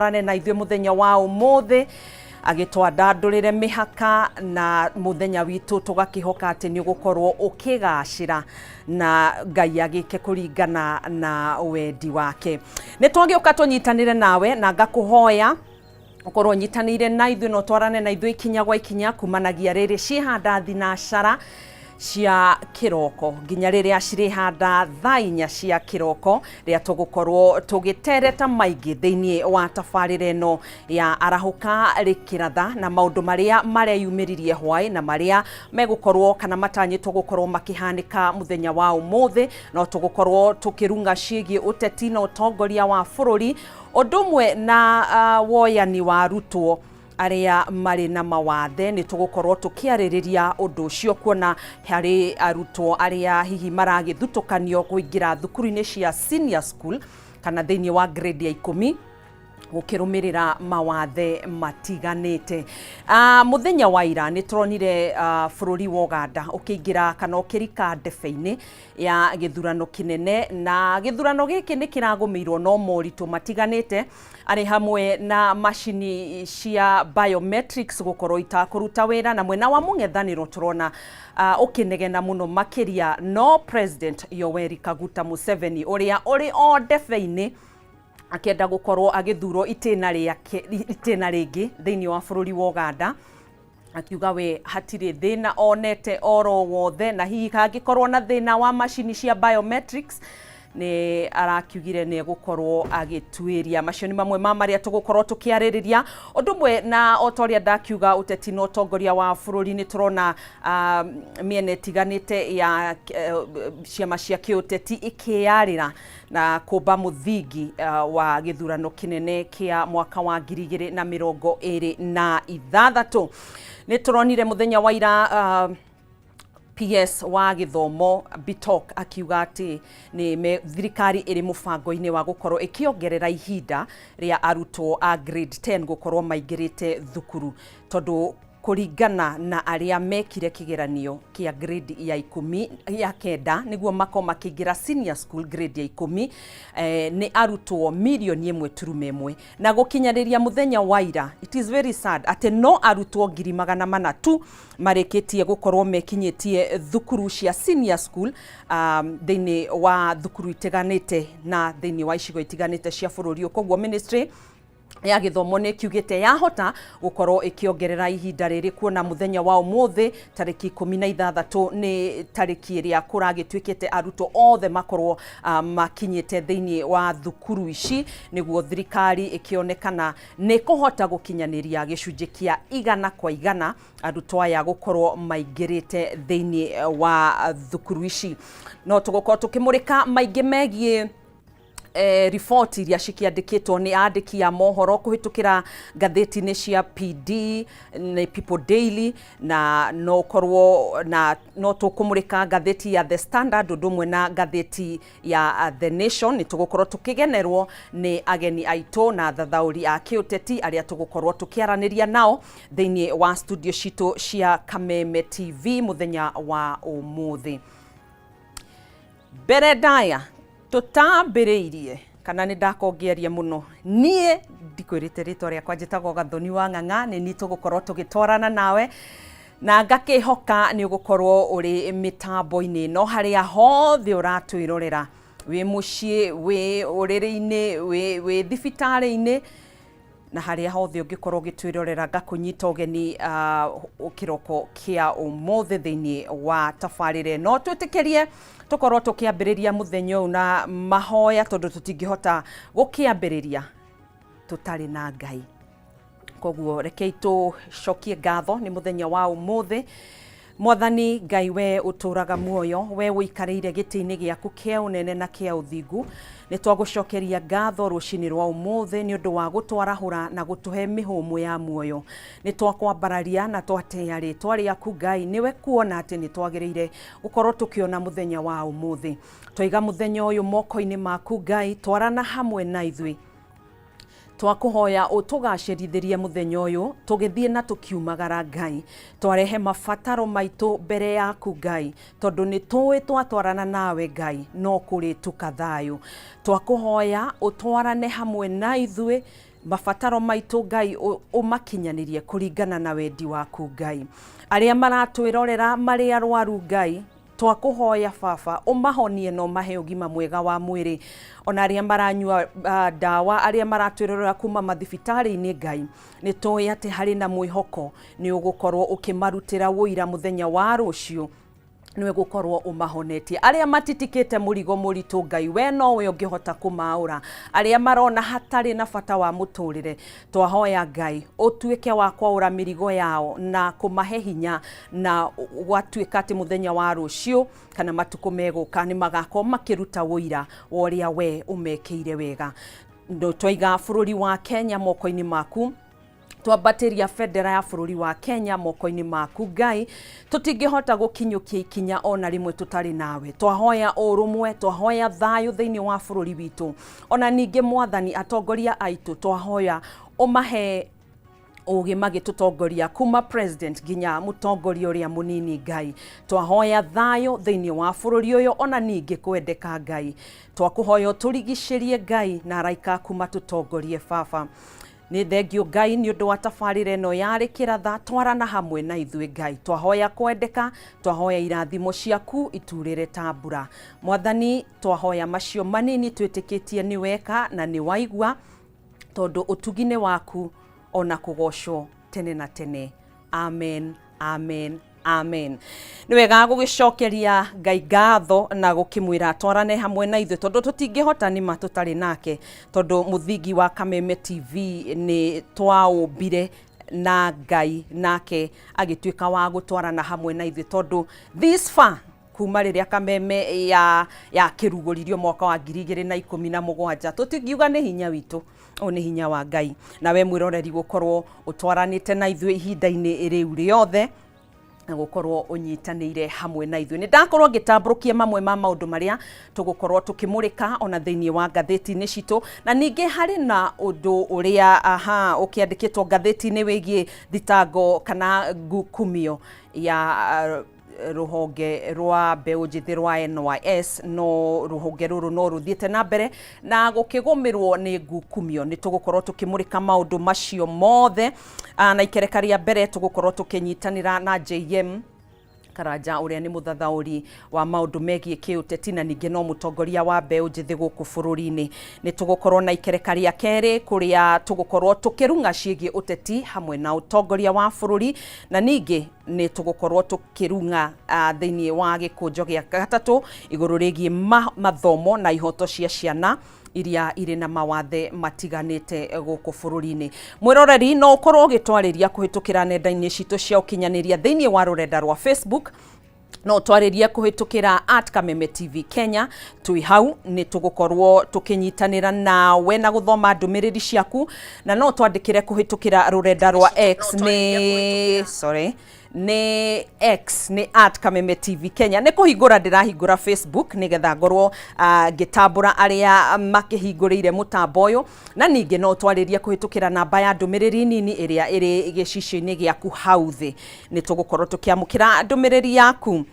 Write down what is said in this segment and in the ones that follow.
Rane na ithuĩ muthenya wa ũmũthĩ agĩtwanda ndũrĩre mĩhaka na muthenya witũ tugakihoka atĩ nĩ ũgũkorwo ũkĩgacĩra na Ngai agĩke kũringana na wendi wake. Nĩ twagĩũka tũnyitanĩre nawe na ngakũhoya ukorwo nyitanĩire na ithuĩ no twarane na ithuĩ ikinya gwa ikinya kumanagia rĩrĩ ciĩhanda thinacara cia kiroko nginya rĩrĩa cirĩhanda thaa 4 cia kiroko rĩa tũgũkorwo tũgĩtereta maingĩ thĩinĩ wa tabarĩra ĩno ya arahũka rĩkĩratha na maũndũ marĩa mareyumĩririe hwaĩ na marĩa megũkorwo kana matanyĩtwo gũkorwo makĩhanĩka muthenya wa ũmũthĩ no tũgũkorwo tũkĩrunga ciĩgiĩ ũteti na ũtongoria wa bũrũri ũndũ ũmwe na woyani wa arutwo aria marĩ na mawathe nĩ tũgũkorwo tũkĩarĩrĩria ũndũ ũcio kuona harĩ arutwo aria hihi maragĩthutũkanio kũingĩra thukuru-inĩ cia senior school kana thĩinĩ wa grade ya 10 gũkĩrũmĩrĩra mawathe matiganĩte. Muthenya wa ira nĩ turonire bũrũri wa Uganda ũkĩingĩra kana ũkĩrika ndebe-inĩ ya gĩthurano kĩnene na gĩthurano gĩkĩ nĩ kĩragũmĩirwo no moritũ matiganĩte arĩ hamwe na macini cia biometrics gũkorwo itakũruta wĩra na mwena wa mũng'ethanĩro turona ũkĩnegena mũno makĩria no President Yoweri Kaguta Museveni ũrĩa ũrĩ o ndebe-inĩ akĩenda gũkorwo agĩthurwo itĩna rĩngĩ thĩinĩ wa bũrũri wa Uganda akiuga we hatirĩ thĩna onete oro wothe na hihi hangĩkorwo na thĩna wa macini cia biometrics nĩ arakiugire nĩ gũkorwo agĩtuĩria. Macio nĩ mamwe ma marĩa tũgũkorwo tũkĩarĩrĩria ũndũ ũmwe na otoria ndakiuga ũteti na ũtongoria wa bũrũri nĩ turona mĩena ĩtiganĩte ya ciama cia kĩũteti ikĩyarĩra na kũmba mũthingi wa gĩthurano kĩnene kĩa mwaka wa 2026. Nĩ turonire muthenya wa ira PS wa gĩthomo Bitok akiuga atĩ nĩ thirikari ĩrĩ mũbango-inĩ wa gũkorwo ĩkĩongerera ihinda rĩa arutwo a grade 10 gũkorwo maingĩrĩte thukuru tondũ kũringana na arĩa mekire kĩgeranio kĩa grade ya 9 nĩguo mako makĩingĩra senior school grade ya 10 nĩ arutwo milioni 1.1 na gũkinyanĩria muthenya wa ira it is very sad atĩ no arutwo 400,000 tu marĩkĩtie gũkorwo mekinyĩtie thukuru cia senior school thĩinĩ wa thukuru itiganĩte na thĩinĩ wa icigo itiganĩte cia bũrũri koguo ministry ya gĩthomo nĩ kiugĩte yahota gũkorwo ĩkĩongerera ihinda rĩrĩ kuona muthenya wa ũmũthĩ tarĩki 16 nĩ tarĩki ĩrĩa kũragĩtuĩkĩte arutwo othe makorwo makinyĩte thĩinĩ wa thukuru ici nĩguo thirikari ĩkĩonekana nĩ kũhota gũkinyanĩria gĩcunjĩ kĩa 100% arutwo aya gũkorwo maingĩrĩte thĩinĩ wa thukuru ici. No tũgũkorwo tũkĩmũrĩka maingĩ megiĩ riboti iria cikĩandĩkĩtwo nĩ andĩki a mohoro kũhĩtũkĩra ngathĩti-inĩ cia PD na People Daily na no tũkũmũrĩka ngathĩti ya The Standard ũndũ ũmwe na ngathĩti ya The Nation. Nĩ tũgũkorwo tũkĩgenerwo nĩ ageni aitũ na thathaũri a kĩũteti arĩa tũgũkorwo tũkĩaranĩria nao thĩinĩ wa studio citũ cia Kameme TV muthenya wa ũmũthĩ. Mbere ndaya tutambĩrĩirie kana nĩ ndakongeria mũno niĩ ndikwĩrĩte rĩtwa rĩakwa njĩtagwo Gathoni wa Ng'ang'a nĩ niĩ tũgũkorwo tũgĩtwarana nawe na ngakĩhoka nĩ ũgũkorwo ũrĩ mĩtambo-inĩ no harĩa hothe ũratwĩrorera wĩ mũciĩ wĩ ũrĩrĩ-inĩ wĩ thibitarĩ-inĩ na harĩa hothe ũngĩkorwo ũgĩtwĩrorera ngakũnyita ũgeni kĩroko kĩa ũmũthĩ thĩinĩ wa tabarĩra no twĩtĩkĩrie tukorwo tũkĩambĩrĩria muthenya ũyũ na mahoya tondũ tũtingĩhota gũkĩambĩrĩria tũtarĩ na Ngai. Koguo rekei tũcokie ngatho nĩ muthenya wa ũmũthĩ. Mwathani Ngai we ũtũraga muoyo we ũikarĩire gĩtĩ-inĩ gĩaku kĩa ũnene na kĩa ũthingu nĩ twagũcokeria ngatho rũcinĩ rwa ũmũthĩ nĩ ũndũ wa gũtwarahũra na gũtũhe mĩhũmũ ya muoyo. Nĩ twakwambararia na twateya rĩtwa rĩaku Ngai niwe kuona atĩ nĩ twagĩrĩire gũkorwo tũkĩona muthenya wa ũmũthĩ. Twaiga muthenya ũyũ moko-inĩ maku Ngai twarana hamwe na ithuĩ twakũhoya ũtũgacĩrithĩrie muthenya ũyũ tũgĩthiĩ na tũkiumagara Ngai twarehe mabataro maitũ mbere yaku Ngai tondũ nĩ tũĩ twatwarana nawe Ngai no kũrĩ tukathayũ. Twakũhoya ũtwarane hamwe na ithuĩ mabataro maitu Ngai umakinyanirie kuringana na wendi waku Ngai. Aria maratwirorera mari arwaru Ngai twakuhoya Baba umahonie no mahe ugima mwega wa mwiri. Ona aria maranyua dawa, aria maratwirorera kuma mathibitari-ini Ngai ni tuĩ ati hari na mwihoko ni ugukorwo ukimarutira wuira muthenya wa rucio niwe gukorwo umahonetie. Aria matitikite murigo muritu Ngai we nowe ungihota kumaura. Aria marona hatari na bata wa muturire twahoya Ngai utuike wa kwaura mirigo yao na kumahe hinya na gwatuika ati muthenya wa rucio kana matuko meguka ni magako makiruta wuira woria we umekeire wega. Ndo twaiga bururi wa Kenya moko-ini maku, twambatiria federa ya bururi wa Kenya moko-ini maku Ngai. Tutingihota gukinyukia ikinya ona rimwe tutari nawe. Twahoya urumwe, twahoya thayu thiini wa bururi witu. Ona ningi Mwathani atongoria aitu twahoya umahe ugi magitutongoria kuma president ginya mutongoria uria munini Ngai. Twahoya thayu thiini wa bururi uyu ona ningi kwendeka Ngai. Twakuhoya turigishirie Ngai na araika kuma tutongorie Baba. Ni thengio Ngai ni undu wa tabarire no yari kiratha twarana hamwe na ithui Ngai. Twahoya kwendeka, twahoya irathimo ciaku iturire ta mbura. Mwathani twahoya macio manini twitikitie ni weka na ni waigua tondu utugine waku ona kugocwo tene na tene. Amen, amen, amen. Ni wega gugicokeria Ngai ngatho na gukimwira twarane hamwe na ithu tondu tutingihota ni matutari nake tondu muthingi wa Kameme TV ni twaumbire na Ngai nake agituika wa gutwarana hamwe na ithu tondu this far kuma riria Kameme ya kiruguririo mwaka wa 2017 tutingiuga ni hinya witu ni hinya wa Ngai na we mwiroreri gukorwo utwaranite na ithu ihinda-ini riu riothe na gukorwo unyitanire hamwe na ithu. Ni ndakorwo ngitambrukia mamwe ma maundu maria tugukorwo tukimurika ona thiini wa gatheti-ini citu na ningi hari na undu uria ukiandikitwo gatheti-ini wigie thitango kana ngukumio ya ruhonge rwa mbeu njithi rwa NYS no ruhonge ruru no ruthiete na mbere na gukigumirwo ni ngukumio. Ni tugukorwo tukimurika maundu macio mothe na ikerekari ya mbere tugukorwo tukinyitanira na JM Karanja uria ni muthathauri wa maundu megie kiuteti na ningi no mutongoria wa mbeu njithi guku bururi-ini. Ni tugukorwo na ikerekari ya keri kuria tugukorwo tukirunga ciigie uteti hamwe na utongoria wa bururi na ningi ni tugukorwo tukirunga thiini wa gikunjo gia gatatu iguru rigie mathomo na ihoto cia ciana iria iri na mawathe matiganite guku bururi-ini. Mwiroreri no ukorwo gitwariria kuhitukira nenda-ini citu cia ukinyaniria thiini wa rurenda rwa Facebook no twariria kuhitukira @Kameme TV Kenya. Tui hau ni tugukorwo tukinyitanira nawe na guthoma ndumiriri ciaku na no twandikire kuhitukira rurenda rwa X ni X ni @Kameme TV Kenya. Ni kuhingura ndirahingura Facebook nigetha ngorwo ngitambura aria makihingurire mutambo uyu na ningi no twariria kuhitukira namba ya ndumiriri nini iria iri gicicio-ini giaku hau thi. Ni tugukorwo tukiamukira ndumiriri yaku.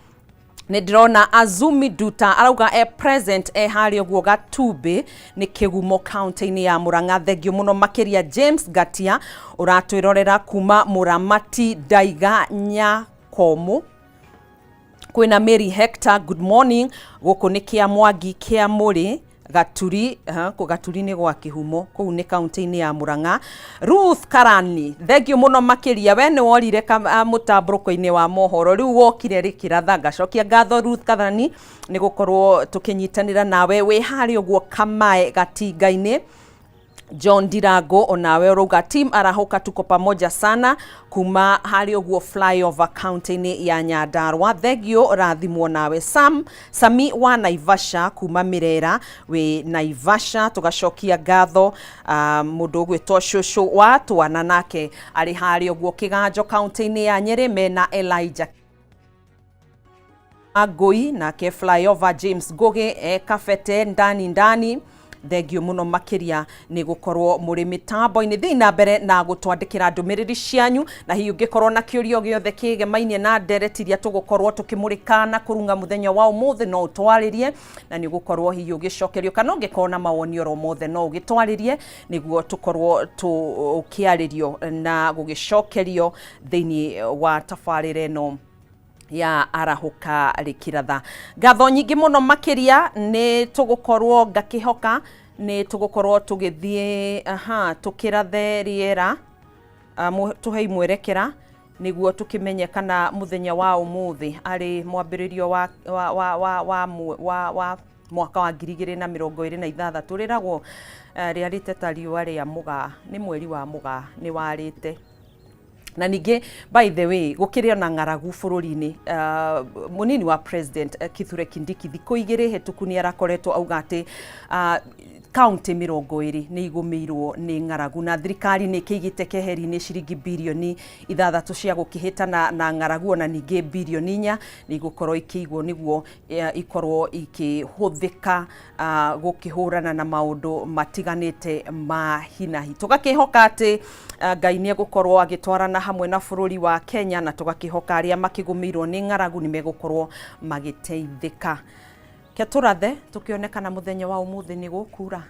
Ni ndirona Azumi Duta arauga present hari oguo Gatumbi ni Kigumo county-ini ya Murang'a. Thengio muno makiria James Gatia uratwirorera kuma Muramati Daiga Nyakomu. Kwina Mary Hector, good morning. Guku ni kia Mwangi kia Muri Gaturi, Gaturi ni gwa Kihumo kuu ni county-ini ya Murang'a. Ruth Karani, thengio muno makiria we ni worire mutamburuko-ini wa mohoro riu wokire rikiratha ngacokia ngatho Ruth Karani ni gukorwo tukinyitanira nawe we hari oguo Kamae Gatinga-ini. John Dirango onawe uruga team arahoka tuko pamoja sana kuma hari oguo flyover county-ini ya Nyandarua. Thengio rathimwo nawe Sami wa Naivasha kuma Mirera we Naivasha tugacokia ngatho mundu gwitwo Shushu wa twana nake ari hari oguo Kiganjo county-ini ya Nyeri mena Elijah Agoi nake flyover James Goge Kafete ndani thengio muno makiria ni gukorwo muri mitambo-ini thii na mbere na gutwandikira ndumiriri cianyu na hihi ungikorwo na kiurio giothe kigemainie na ndereti iria tugukorwo tukimurika na kurunga muthenya wa umuthi no utwaririe na ni ugukorwo hihi ugicokerio kana ungikorwo na mawoni oro mothe no ugitwaririe niguo tukorwo tukiaririo na gugicokerio thiini wa tabarira ino ya arahuka rikiratha. Ngatho nyingi muno makiria ni tugukorwo ngakihoka ni tugukorwo tugithie tukirathe riera tuhei mwerekera niguo tukimenye kana muthenya wa umuthi ari mwambiririo wa mwaka wa 2026 riragwo riarite ta riua ria mugaa ni mweri wa mugaa ni warite. Na ningi by the way gukiri ona ng'aragu bururi-ini munini wa president Kithure Kindiki thikũ igĩrĩ hetũku ni arakoretwo auga ati kaunti 20 ni igumirwo ni ng'aragu na thirikari ni kiigite keheri-ini ciringi bilioni 6 cia gukihitana na ng'aragu ona ningi bilioni 4 ni igukorwo ikiigwo niguo ikorwo ikihuthika gukihurana na maundu matiganite ma hinahi. Tugakihoka ati Ngai ni egukorwo agitwarana hamwe na bururi wa Kenya na tugakihoka aria makigumirwo ni ng'aragu ni megukorwo magiteithika. Ke turathe tukionekana muthenya wa umuthi ni gukura.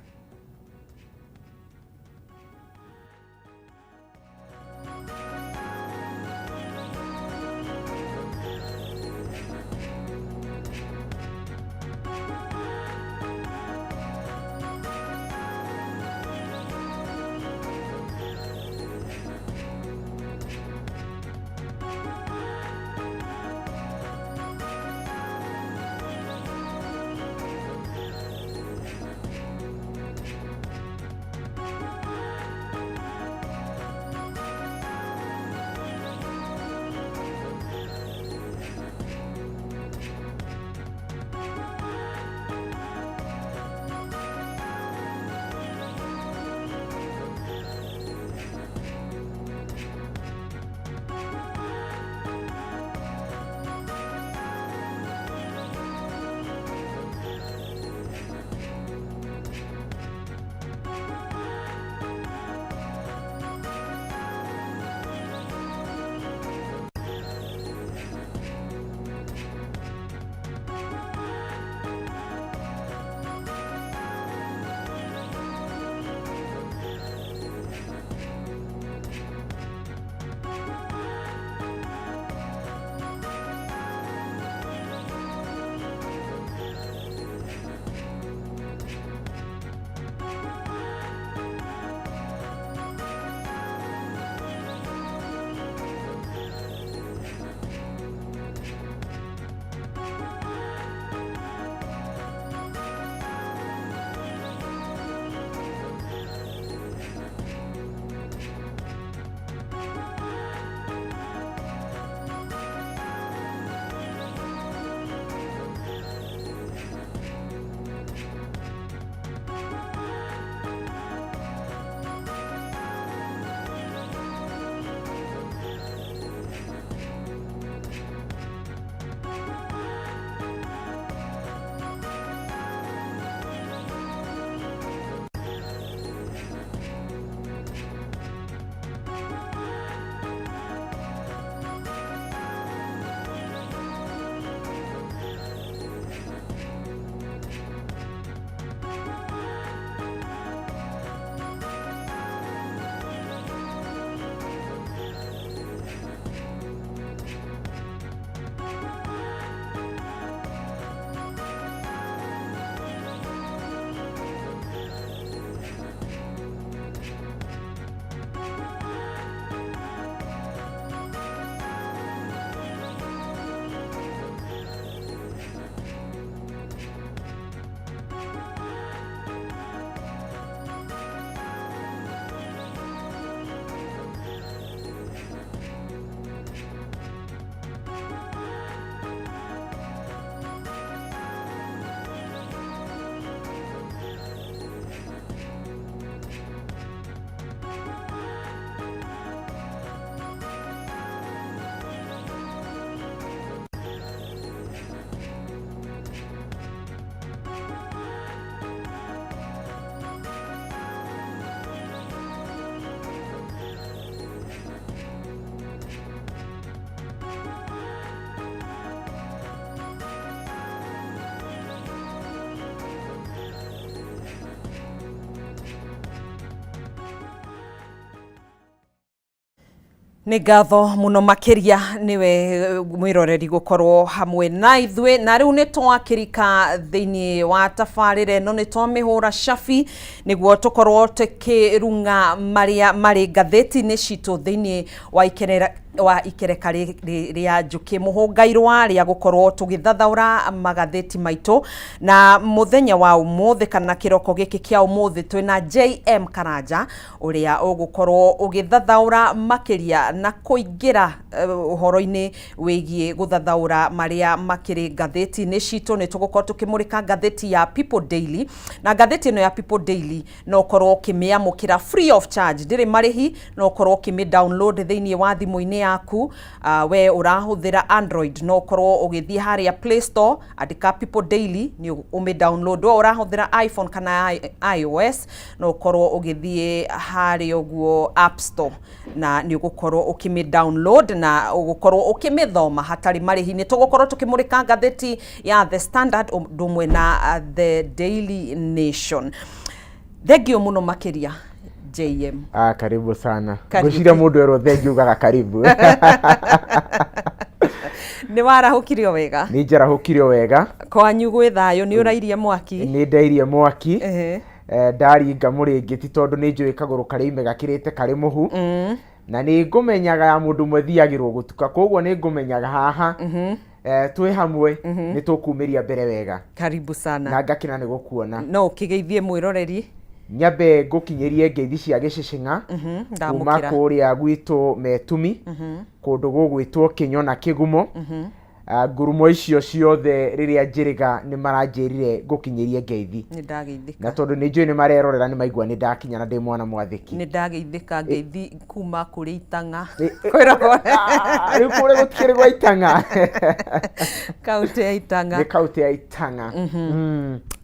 Nĩ ngatho mũno makĩria niwe mwĩroreri gũkorwo hamwe na ithuĩ, na rĩu nĩ twakĩrika thĩinĩ wa tabarĩra ĩno nĩ twamĩhũra cabi nĩguo tũkorwo tũkĩrunga marĩa marĩ ngathĩti-inĩ citũ thĩinĩ wa ikereka rĩa njũkĩ mũhũngairwa rĩa gũkorwo tũgĩthathaũra magathĩti maitũ, na mũthenya wa ũmũthĩ kana kĩroko gĩkĩ kĩa ũmũthĩ twĩna JM Karanja ũrĩa ũgũkorwo ũgĩthathaũra makĩria na kũingĩra ũhoro-inĩ wĩgiĩ gũthathaũra marĩa makĩrĩ ngathĩti-inĩ citũ. Nĩ tũgũkorwo tũkĩmũrĩka ngathĩti ya People Daily, na ngathĩti ĩno ya People Daily no ũkorwo ũkĩmĩamũkĩra free of charge, ndĩrĩ marĩhi, no ũkorwo ũkĩmĩ-download thĩinĩ wa thimũ-inĩ yaku. We ũrahũthĩra Android no ũkorwo ũgĩthiĩ harĩa Play Store andĩka People Daily nĩ ũmĩ-download. We ũrahũthĩra iPhone kana iOS no ũkorwo ũgĩthiĩ harĩa ũguo App Store na nĩ ũgũkorwo ũkĩmĩ-download na ũgũkorwo ũkĩmĩthoma hatarĩ marĩhi. Nĩ tũgũkorwo tũkĩmũrĩka ngathĩti ya The Standard ũndũ ũmwe na The Daily Nation. Thengio mũno makĩria JM. Karibu sana. Ngwĩciria mũndũ erwo thengio ugaga karibu. Nĩ warahũkirio wega? Nĩ njarahũkirio wega. Kwanyu gwĩ thayũ? Nĩ ũrairie mwaki? Nĩ ndairie mwaki. Ndaringa mũrĩngĩti tondũ nĩ njũĩ kagũrũ karĩ ime gakĩrĩte karĩ mũhu. Na nĩ ngũmenyaga ya mũndũ ũmwe thiagĩrwo gũtuka, koguo nĩ ngũmenyaga haha twĩ hamwe nĩ tũkumĩria mbere wega. Karibu sana. Na ngakena nĩ gũkuona. No ũkĩgeithie mwĩroreri? Nyambe ngũkinyĩrie ngeithi cia gĩcicing'a kuma kũrĩa gwitũ Metumi kũndũ gũgwĩtwo Kĩnyo na Kĩgumo. Ngurumo icio ciothe rĩrĩa njĩrĩga nĩ maranjĩrire ngũkinyĩrie ngeithi. Nĩ ndageithĩka. Na tondũ nĩ njũĩ nĩ marerorera nĩ maigua nĩ ndakinya na ndĩ mwana mwathĩki. Nĩ ndageithĩka ngeithi kuma kũrĩ Itang'a. Rĩu kũrĩa gũtikĩrĩ gwa Itang'a. Kaũntĩ ya Itang'a. Nĩ kaũntĩ ya Itang'a.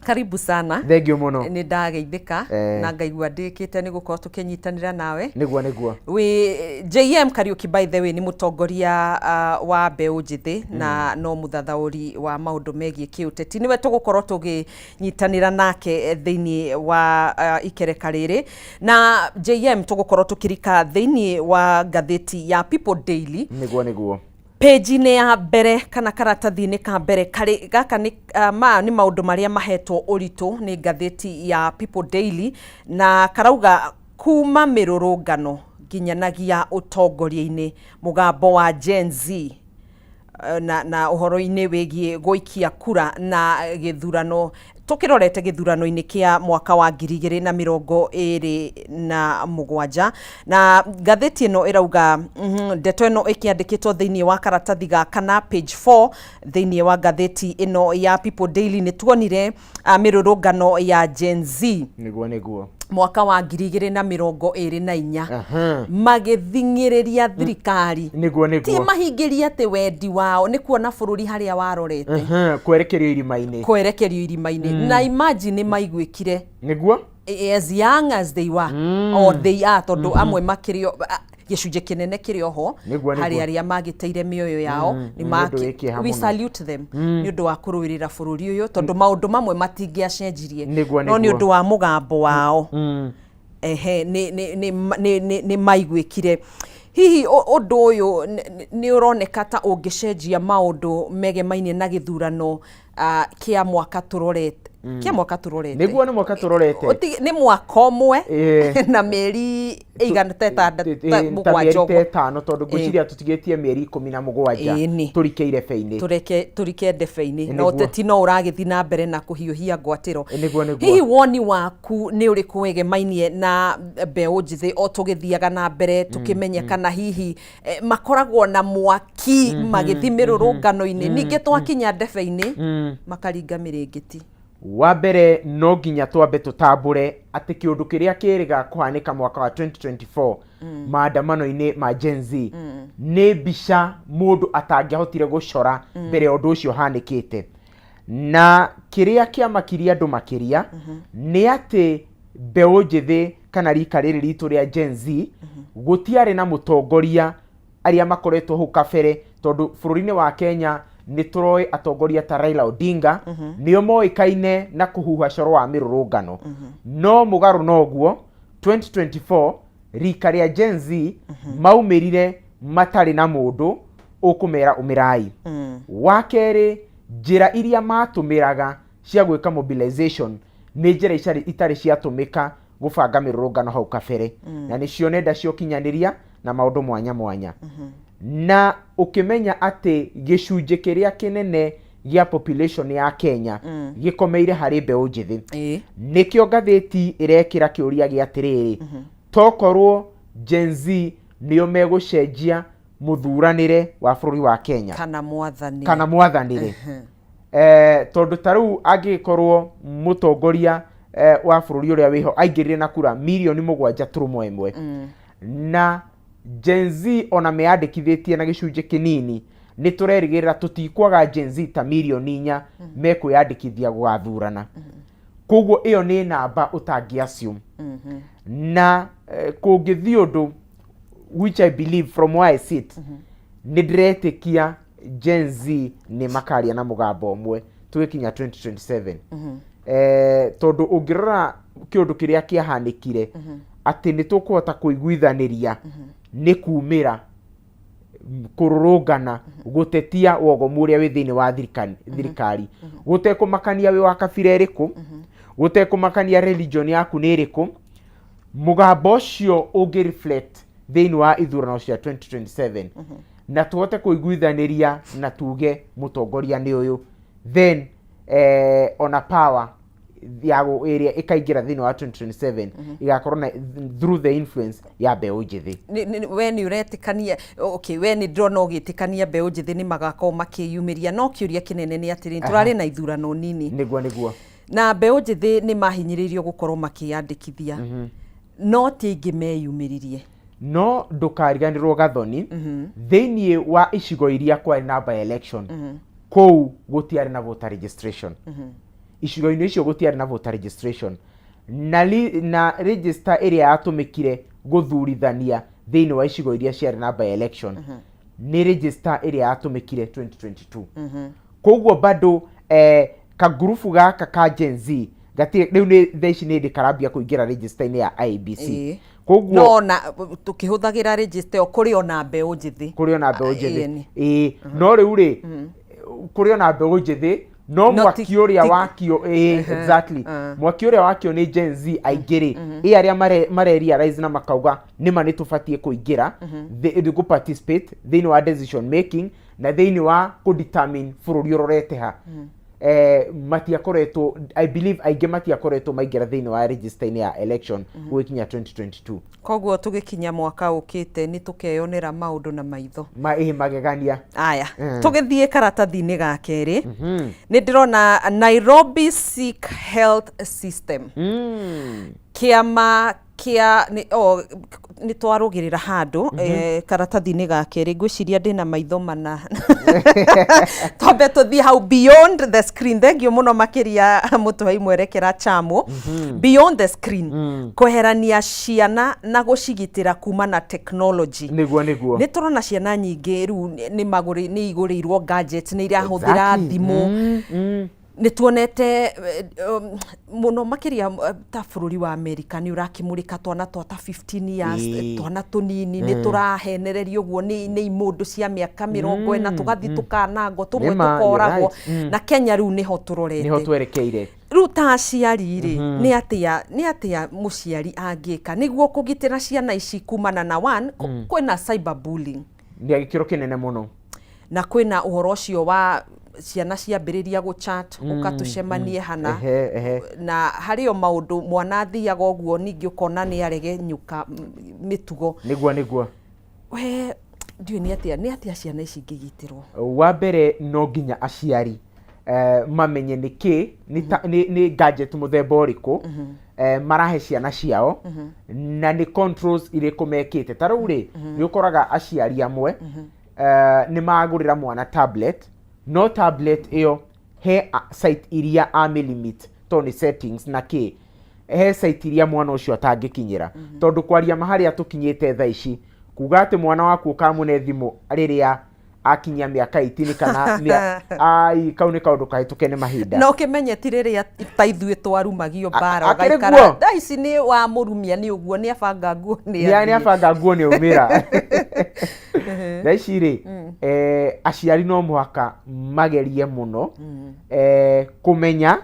Karibu sana. Thengio mũno. Nĩ ndageithĩka na ngaigua ndĩkĩte nĩ gũkorwo tũkĩnyitanĩra nawe. Nĩguo. JM Kariuki by the way nĩ mũtongoria wa mbeũ njĩthĩ na no mũthathaũri wa maũndũ megiĩ kĩũteti. Nĩwe tũgũkorwo tũgĩnyitanĩra nake thĩinĩ wa ikereka rĩrĩ, na JM tũgũkorwo tũkĩrika thĩinĩ wa ngathĩti ya People Daily. Nĩguo. Page-inĩ ya mbere kana karatathi-inĩ ka mbere gaka nĩ maũndũ marĩa mahetwo ũritũ nĩ ngathĩti ya People Daily, na karauga kuma mĩrũrũngano nginyanagia ũtongoria-inĩ mũgambo wa Gen Z na ũhoro-inĩ wĩgiĩ gũikia kura na gĩthurano tukirorete gĩthurano-inĩ kĩa mwaka wa 2027 na ngathĩti ĩno ĩrauga ndeto ĩno ĩkĩandĩkĩtwo thĩinĩ wa karatathi gaka na page 4 thĩinĩ wa ngathĩti ĩno ya People Daily. Nĩ tuonire mĩrũrũngano ya Gen Z nĩguo mwaka wa 2024 magĩthing'ĩrĩria thirikari nĩguo ti mahingĩria atĩ wendi wao nĩ kuona bũrũri harĩa warorete kwerekerio irimainĩ na imagine maiguĩkire nĩguo as young as they were or they are tondũ amwe makĩrio gĩcunjĩ kĩnene kĩrĩ oho harĩ arĩa magĩteire mĩoyo yao we salute them nĩ ũndũ wa kũrũĩrĩra bũrũri ũyũ tondũ maũndũ mamwe matingĩacenjirie no nĩ ũndũ wa mũgambo wao nĩ maiguĩkire. Hihi ũndũ ũyũ nĩ ũroneka ta ũngĩcenjia maũndũ megemainie na gĩthurano kĩa mwaka tũrorete nĩguo nĩ mwaka tũrorete nĩ mwaka ũmwe na mĩeri ĩigana ta ĩtano tondũ ngwĩciria tũtigĩtie mĩeri 17 tũrike ndebe-inĩ na ũteti no ũragĩthiĩ na mbere na kũhiũhia ngwatĩro. Hihi woni waku nĩ ũrĩkũ wegemainie na mbeũ njĩthĩ o tũgĩthiaga na mbere tũkĩmenyekana hihi makoragwo na mwaki magĩthiĩ mĩrũrũngano-inĩ ningĩ twakinya ndebe-inĩ makaringa mĩrĩngĩti? Wa mbere no nginya twambe tũtambũre atĩ kĩũndũ kĩrĩa kĩrĩga kũhanĩka mwaka wa 2024 maandamano-inĩ ma Gen Z nĩ mbica mũndũ atangĩahotire gũcora mbere ũndũ ũcio hanĩkĩte, na kĩrĩa kĩamakirie andũ makĩria nĩ atĩ mbeũ njĩthĩ kana rika rĩrĩ ritũ rĩa Gen Z gũtiarĩ na mũtongoria arĩa makoretwo hau kabere, tondũ bũrũri-inĩ wa Kenya nĩ tũroĩ atongoria ta Raila Odinga nĩo moĩkaine na kũhuha coro wa mĩrũrũngano. No mũgarũ noguo 2024 rika rĩa Gen Z maumĩrire matari na mundu ukumera umirai. Wa keri, njira iria matumiraga cia gwika mobilization ni njira itari ciatumika gubanga mirurungano hau kabere, na nicio nenda cio kinyaniria na maundu mwanya mwanya. Na ukimenya ati gicunje kiria kinene gia population ya Kenya gikomeire hari mbeu njithi, nikio ngathiti irekira kiuria gia atiriri, tokorwo Gen Z nio megucenjia muthuranire wa bururi wa Kenya kana mwathanire. Tondu taru agikorwo mutongoria wa bururi uria wiho aingirire na kura milioni 7.1 na Gen Z ona meandikithitie na gicunje kinini, ni turerigirira tutikwaga Gen Z ta milioni 4 mekwiyandikithia gwathurana. Koguo iyo ni namba utangiassume. Na kungithii undu which I believe from where I sit, ni diretikia Gen Z ni makaria na mugambo umwe tugikinya 2027. Tondu ungirora kiundu kiria kiahanikire ati ni tukuhota kuiguithaniria ni kumira kururungana gutetia wogomu uria wi thiini wa thirikari, gutekumakania wi wa kabira iriku, gutekumakania religion yaku ni iriku, mugambo ucio ungi reflect thiini wa ithurano cia 2027 na tuhote kuiguithaniria na tuge mutongoria ni uyu, then ona power yago area ikaingira thiini wa 2027 igakorwo na through the influence ya mbeu njithi. We ni uretikania, okay, we ni ndrona ugitikania mbeu njithi ni magakorwo makiyumiria, no kiuria kinene ni atiri turari na ithurano nini niguo na mbeu njithi ni mahinyiririo gukorwo makiyandikithia, no tingi meyumiririe. No ndukariganirwo Gathoni, thiini wa icigo iria kwari na by election kou gutiari na voter registration. Icigo-ini icio gutiari na voter registration na register iria yatumikire guthurithania thiini wa icigo iria ciari na by election ni register iria yatumikire 2022. Koguo bado ka grupu gaka ka Gen Z gati riu ni theci ni ndikarambia kuingira register-ini ya IEBC. Koguo no na tukihuthagira register o kuri ona mbeu njithi, no riu ri kuri ona mbeu njithi no mwaki uria wakio exactly mwaki uria wakio ni Gen Z aingiri aria marerealize na makauga nima ni tufatie kuingira go participate thiini wa decision making na thiini wa ku determine bururi uroreteha. Matiakoretwo, I believe aingi matiakoretwo maingira thiini wa register-ini ya election gwikinya 2022. Koguo tugikinya mwaka ukite ni tukeyonera maundu na maitho magegania. Aya tugithie karatathi-ini ga keri, ni ndirona Nairobi Sikh Health System kiama kia ni twarugirira handu karatathi-ini ga keri, ngwiciria ndina maitho mana tobe tuthie hau beyond the screen. Thengio muno makiria mutwai mwerekera Chamo. Beyond the screen kweherania ciana na gucigitira kuma na technology. Niguo ni turona ciana nyingi riu ni igurirwo gadgets ni iria huthira thimu. Ni tuonete muno makiria ta bururi wa America ni urakimurika twana twa ta 15 years twana tunini ni turahenererio guo ni imundu cia miaka 40 na tugathi tukanango tumwe tukoragwo na Kenya riu niho turorete, niho twerekeire riu ta aciari ri ni atia muciari angika niguo kugitira ciana ici kumana na one kwina cyberbullying ni gikiro kinene muno, na kwina uhoro ucio wa ciana ciambiriria guchat ukatucemanie hana na hario maundu mwana thiaga uguo ningi ukona ni arege nyuka mitugo niguo we ndio ni atia ciana ici ngigitirwo. Wa mbere no nginya aciari mamenye ni gadget muthemba uriku marahe ciana ciao na ni controls iriku mekite. Tarau ri ni ukoraga aciari amwe ni magurira mwana tablet, no tablet iyo he site iria amilimit to ni settings na he site iria mwana ucio atangikinyira tondu kwaria mahari atukinyite tha ici kuga ati mwana waku ukamune thimu riria akinya miaka 18 kana ai kaune kaundu kahituke ni mahinda no kimenye ti riria ta ithuĩ twarumagio bara gaikara ici ni wa murumia ni uguo ni abanga nguo ni abanga nguo ni umira na ici rĩ aciari no mũhaka magerie mũno kũmenya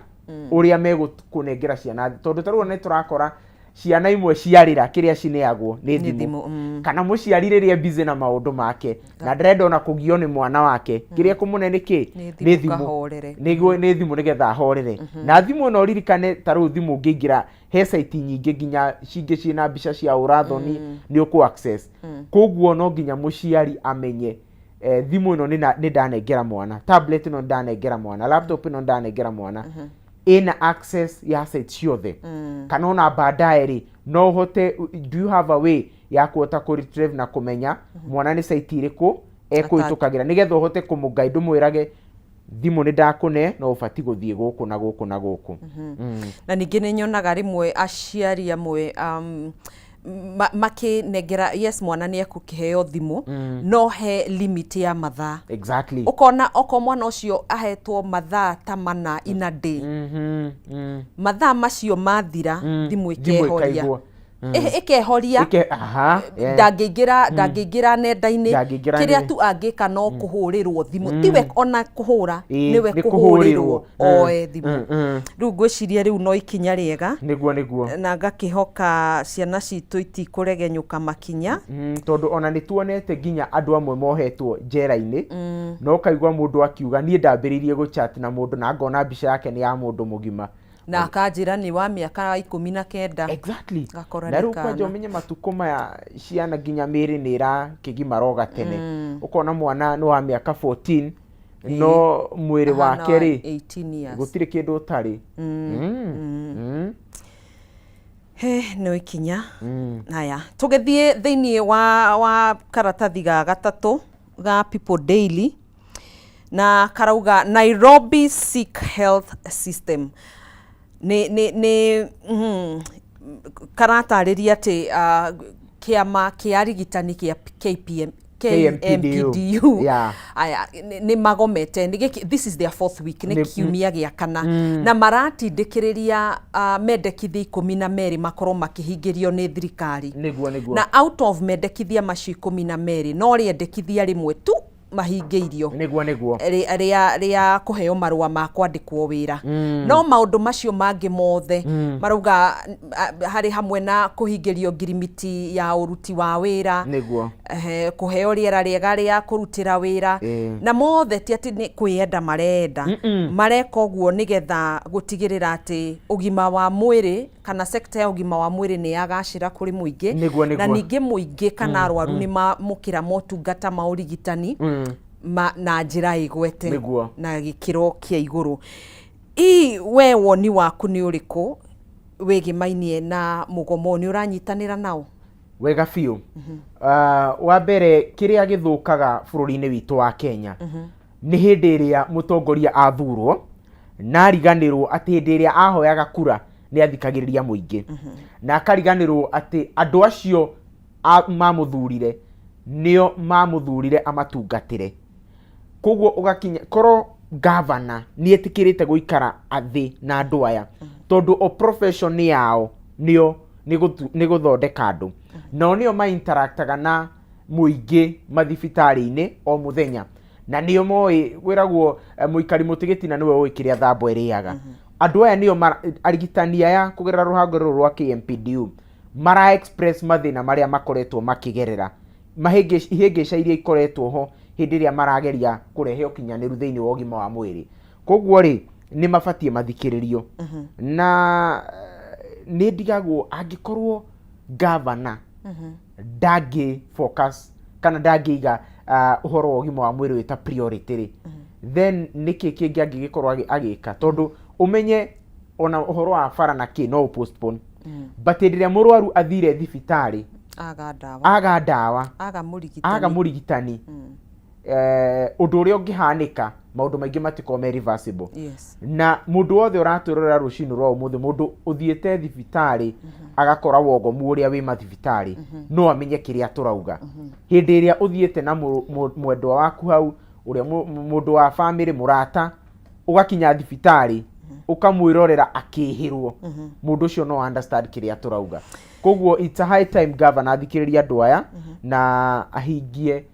ũrĩa megũkũnengera ciana tondũ tarĩu nĩ tũrakora ciana imwe ciarĩra kĩrĩa cineagwo nĩ thimũ kana mũciari rĩrĩa busy na maũndũ make na ndarenda ona kũgio nĩ mwana wake kĩrĩa kũmũne nĩ thimũ nĩ thimũ nĩgetha ahorere na thimũ no ririkane tarĩu thimũ ũngĩingĩra he site nyingĩ nginya cingĩ ciĩna mbica cia ũrathoni nĩ ũkũ access koguo no nginya mũciari amenye thimũ ĩno nĩ ndanengera mwana, tablet ĩno ndanengera mwana, laptop ĩno ndanengera mwana ina access ya site ciothe kana ona baadaye ri no uhote do you have a way ya kuota ku retrieve na kumenya mwana ni site iriku ekuitukagira nigetha uhote kumuguide umwirage thimu ni ndakune no ubati guthie guku na guku na guku na ningi ni nyonaga rimwe aciari amwe makinengera yes mwana ni ekukiheo thimu no he limit ya mathaa exactly ukona oko mwana ucio ahetwo mathaa ta mana in a day mathaa macio mathira thimu ikehoria ikehoria ndangĩingĩra nenda-inĩ kĩrĩa tu angĩka no kũhũrĩrwo thimũ tiwe ona kũhũra niwe kũhũrĩrwo oe thimũ rĩu ngwĩciria rĩu no ikinya rĩega nĩguo na ngakĩhoka ciana citũ itikũregenyũka makinya tondũ ona nĩ tuonete nginya andũ amwe mohetwo njera-inĩ no kaigua mũndũ akiuga niĩ ndambĩrĩirie gũchat na mũndũ na ngona mbica yake nĩ ya mũndũ mũgima na akanjĩra nĩ wa mĩaka 19 exactly na rĩu kwanja ũmenye matukũ maya ciana nginya mĩĩrĩ nĩ ĩrakĩgimara gatene ũkona mwana nĩ wa mĩaka 14 no mwĩrĩ wake rĩ gũtirĩ kĩndũ ũtarĩ no ikinya haya tũgĩthiĩ thĩinĩ wa karatathi ga gatatũ ga People Daily na karauga Nairobi Sikh Health System ni karatarĩria atĩ kĩama kĩa arigitani kĩa KMPDU aya ni magomete this is their 4th week ni kiumia gĩa kana na maratindĩkĩrĩria mendekithia 12 makorwo makĩhingĩrio nĩ thirikari na out of mendekithia macio 12 no rĩendekithia rĩmwe tu mahingĩirio rĩa kũheo marũa ma kwandĩkwo wĩra no maũndũ macio mangĩ mothe marauga harĩ hamwe na kũhingĩrio ngirimiti ya ũruti wa wĩra kũheo rĩera rĩega rĩa kũrutĩra wĩra na mothe ti atĩ nĩ kwĩenda marenda mareka ũguo nĩgetha gũtigĩrĩra atĩ ũgima wa mwĩrĩ kana sekta ya ũgima wa mwĩrĩ nĩ yagacĩra kũrĩ mũingĩ na ningĩ mũingĩ kana arwaru nĩ mamũkĩra motungata ma ũrigitani na njĩra igwete na gĩkĩro kĩa igũrũ we woni waku nĩ ũrĩkũ wĩgĩmainie na mũgomo nĩ ũranyitanĩra nao wega biũ wa mbere kĩrĩa gĩthũkaga bũrũri-inĩ witũ wa Kenya nĩ hĩndĩ ĩrĩa mũtongoria athurwo na riganĩrwo atĩ hĩndĩ ĩrĩa ahoyaga kura nĩ athikagĩrĩria mũingĩ na akariganĩrwo atĩ andũ acio mamũthurire nĩo mamũthurire amatungatĩre koguo ũgakinya korwo governor nĩ etĩkĩrĩte gũikara athĩ na andũ aya tondũ o profession yao nĩo nĩ gũthondeka andũ nao nĩo ma-interactaga na mũingĩ mathibitarĩ-inĩ o mũthenya na nĩo moĩ wĩragwo mũikari mũtigĩtina nĩwe ũĩ kĩrĩa thambo ĩrĩaga andũ aya nĩo arigitani aya kũgerera rũhango rũrũ rwa KMPDU mara express mathĩna marĩa makoretwo makĩgerera ihĩngĩca iria ikoretwo ho hĩndĩ ĩrĩa marageria kũrehe ũkinyanĩru thĩinĩ wa ũgima wa mwĩrĩ koguo rĩ nĩ mabatie mathikĩrĩrio na nĩ ndigagwo angĩkorwo governor ndangĩ focus kana ndangĩiga ũhoro wa ũgima wa mwĩrĩ wĩta priority rĩ then nĩkĩ kĩngĩ angĩgĩkorwo agĩka tondũ ũmenye ona ũhoro wa bara na kĩ no postpone but hĩndĩ ĩrĩa mũrwaru athire thibitarĩ aga ndawa aga mũrigitani ũndũ ũrĩa ũngĩhanĩka maũndũ maingĩ matiko me reversible na mũndũ wothe ũratũrora rũcinĩ rwa ũmũthĩ mũndũ ũthiĩte thibitarĩ agakora wogomu ũrĩa wĩ mathibitarĩ no amenye kĩrĩa tũrauga hĩndĩ ĩrĩa ũthiĩte na mwendwa waku hau ũrĩa mũndũ wa family mũrata ũgakinya thibitarĩ ũkamwĩrorera akĩhĩrwo mũndũ ũcio no understand kĩrĩa tũrauga koguo it's a high time governor athikĩrĩria andũ aya na ahingie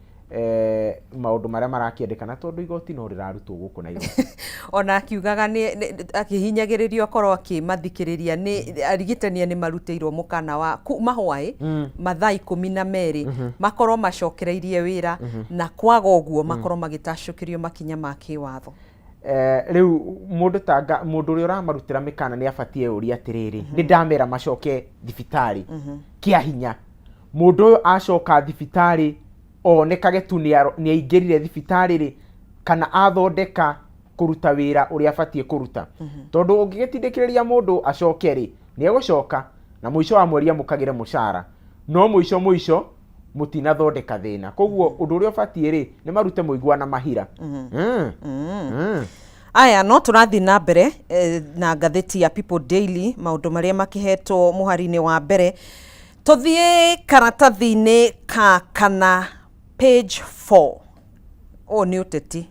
maundu maria marakiendekana tondu igoti no rirarutwo guku na igoti ona akiugaga ni akihinyagiririo korwo akimathikiriria ni arigitania ni marutirwo mukana wa mahwai mathaa 12 makorwo macokereirie wira na kwaga uguo makorwo magitacukirio makinya ma kiwatho. Riu mundu uri uramarutira mikana ni abatie uri atiriri ni ndamera macoke thibitari kia hinya mundu uyu acoka thibitari onekage tu ni aingirire thibitari ri kana athondeka kuruta wira uri abatie kuruta tondu ungigitindikiriria mundu acoke ri ni egucoka na muico wa mweri amukagire mucara no muico mutina thondeka thina koguo undu uri abatie ri ni marute muigwana mahira. Aya no turathi na mbere na ngatheti ya People Daily maundu maria makihetwo muharine wa mbere tuthie karatathi-ini kana page 4 o ni uteti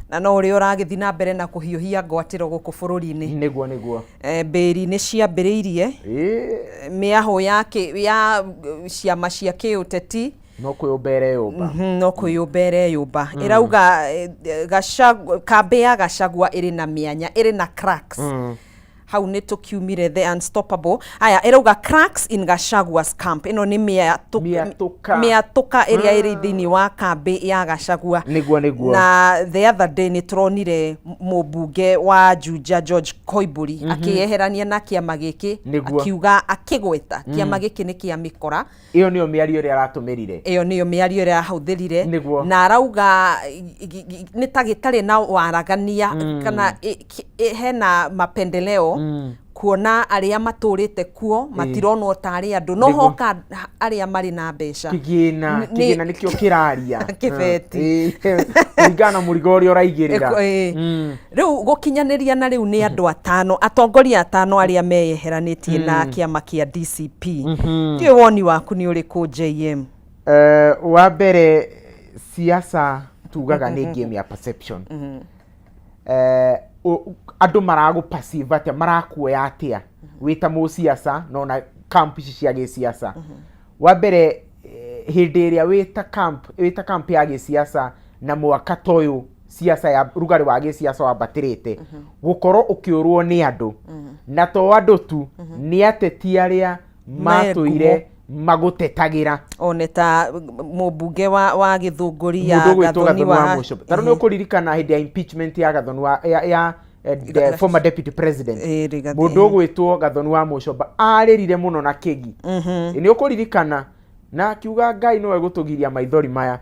na no uri uragithi na mbere na kuhiuhia ngwatiro guku bururi-ini niguo mbiri ni ciambiriirie miaho ya ciama cia kiuteti no kwiyumbere yumba no kwiyumbere yumba irauga kambe ya Gachagua iri na mianya iri na cracks hau ni tukiumire the unstoppable. Aya irauga cracks in Gachagua's camp ino ni miatuka iria iri thini wa kambi ya Gachagua niguo na the other day ni turonire mubunge wa Juja George Koimburi akieherania na kiama giki akiuga akigweta kiama giki ni kia mikora iyo niyo miario ria aratumirire iyo niyo miario ria hauthirire na arauga ni tagitari na waragania kana hena mapendeleo kuona aria maturite kuo matironwo tari andu no hoka aria mari na mbeca kigina nikio kiraria kibeti ingana murigo uri uraigirira riu gukinyaniria na riu ni andu atano atongoria atano aria meyeheranitie na kiama kia DCP ndio woni waku ni uriku JM? Wa mbere siasa tugaga ni game ya perception andu maragu passive atia marakuoya atia wita mu siasa no na camp cia gisiasa wa mbere hindi iria wita camp ya gisiasa na mwaka toyu siasa ya rugari wa gisiasa wa batirite gukorwo ukiurwo ni andu na to andu tu ni ateti aria matuire magutetagira oneta mubunge wa Githunguri ya Gathoni wa taro ni ukuririkana hindi ya impeachment ya Gathoni wa ya the former deputy president mundu gwitwo Gathoni wa Mucoba aririre muno na kegi ni ukuririkana na kiuga Ngai no egutugiria maithori maya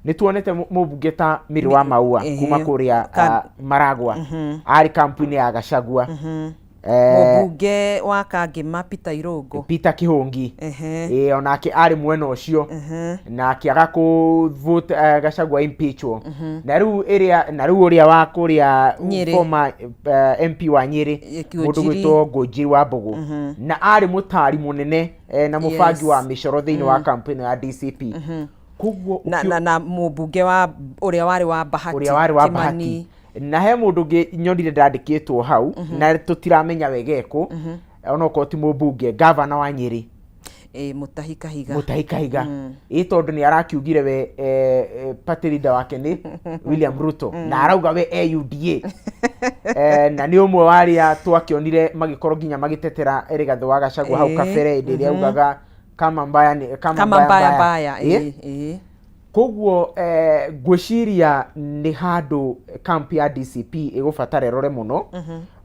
ni tuonete mubunge ta Miri wa Maua kuma kuria Maragwa ari kampuni ya Gachagua mubunge wa Kangima Peter Kihungi onake ari mwena ucio na akiaga ku vote Gachagua impeachwo na riu uria wa kuria former MP wa Nyeri mundu gwitwo Ngũnjiri wa Mbogo na ari mutari munene na mubangi wa micoro thiini wa campaign ya DCP kuguo na mubunge wa uria wari wa Bahati na he mundu nyonire ndandikitwo hau na tutiramenya wegeku ona ko ti mubunge governor wa Nyeri Mutahi Kahiga tondu ni arakiugire we party leader wake ni William Ruto na arauga we AUDA na ni umwe waria twakionire magikorwo ginya magitetera Rigathi wa Gachagua hau kabere indi iria ugaga kama mbaya koguo gwiciria ni handu camp ya DCP igubatara rore muno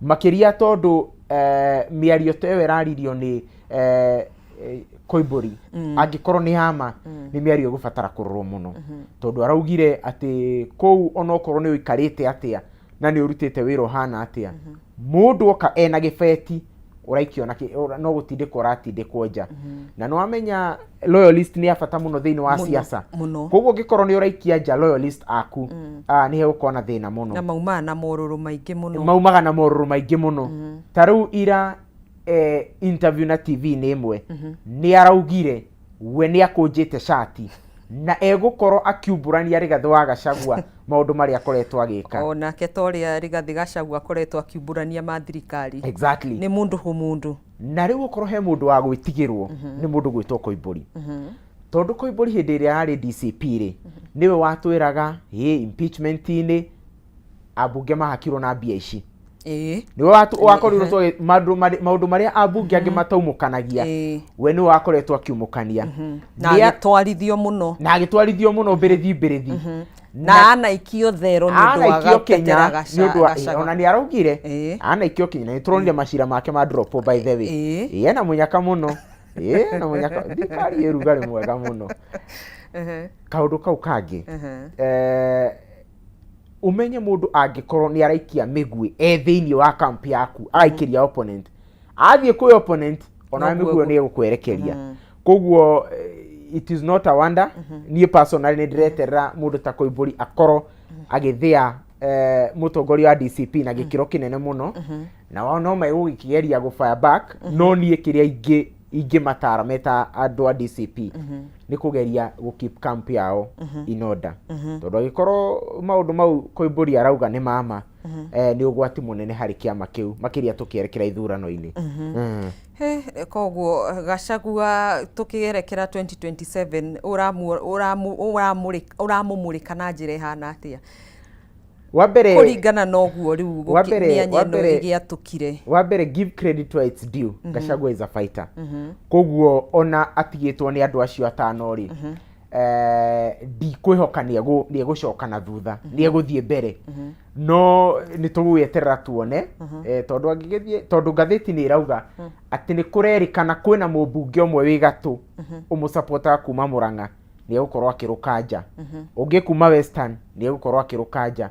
makiria tondu miario tewe raririo ni Koimburi angikorwo ni hama ni miario igubatara kurorwo muno tondu araugire ati kou onokorwo ni uikarite atia na ni urutite wiro hana atia mundu oka ena gibeti uraikio na no gutindikwo ratindikwo nja na no amenya loyalist ni afata muno thiini wa siasa koguo ngikorwo ni uraikia nja loyalist aku ni he ukona thina muno na maumaga na moruru maingi muno taru ira interview na TV ni imwe ni araugire we ni akunjite shati na egukorwo akiumburania Rigathi wa Gachagua maundu mari akoretwo agika ona ketoria Rigathi Gachagua akoretwo akiumburania ma thirikari exactly ni mundu hu mundu na riu ukorwo he mundu wa gwitigirwo ni mundu gwitwo Koimburi tondu Koimburi hindi iria ari DCP ri niwe watwiraga impeachment-ini abunge mahakirwo na mbia ici niwe wakorirwo maundu maria abunge angi mataumukanagia we niwe wakoretwo akiumukania na agitwarithio muno mbirithi na anaikio thero ni ndu wa gatetera Gachagua ona ni araugire anaikio Kenya ni turonire macira make ma drop by the way ena munyaka muno na munyaka thikari irugari mwega muno kaundu kau kangi umenye mundu angikorwo ni araikia migwi thiini wa camp yaku araikiria opponent athie kwi opponent ona migwi ni egukwerekeria koguo it is not a wonder nie personally ni ndireterera mundu ta Koimburi akorwo agithia mutongoria wa DCP na gikiro kinene muno na wao no megukigeria go fire back no nie kiria ingi matara meta andu a DCP ni kugeria go keep camp yao in order tondu agikorwo maundu mau Koimburi arauga ni mama ni ugwati munene hari kiama kiu makiria tukierekera ithurano-ini koguo Gachagua tukigerekera 2027 uramumurika na njira ihana atia wabere kuringana noguo riu gukinyano igiatukire wabere give credit to its due Gachagua is a fighter koguo ona atigitwo ni andu acio atano ri ndikwihokania ni egucoka na thutha ni eguthie mbere no ni tugweterera tuone tondu angigithie tondu ngatheti ni irauga ati ni kurerikana kwina mubunge omwe wi gatu umusupporta kuma Murang'a ni egukorwo akiruka nja ungi kuma Western ni egukorwo akiruka nja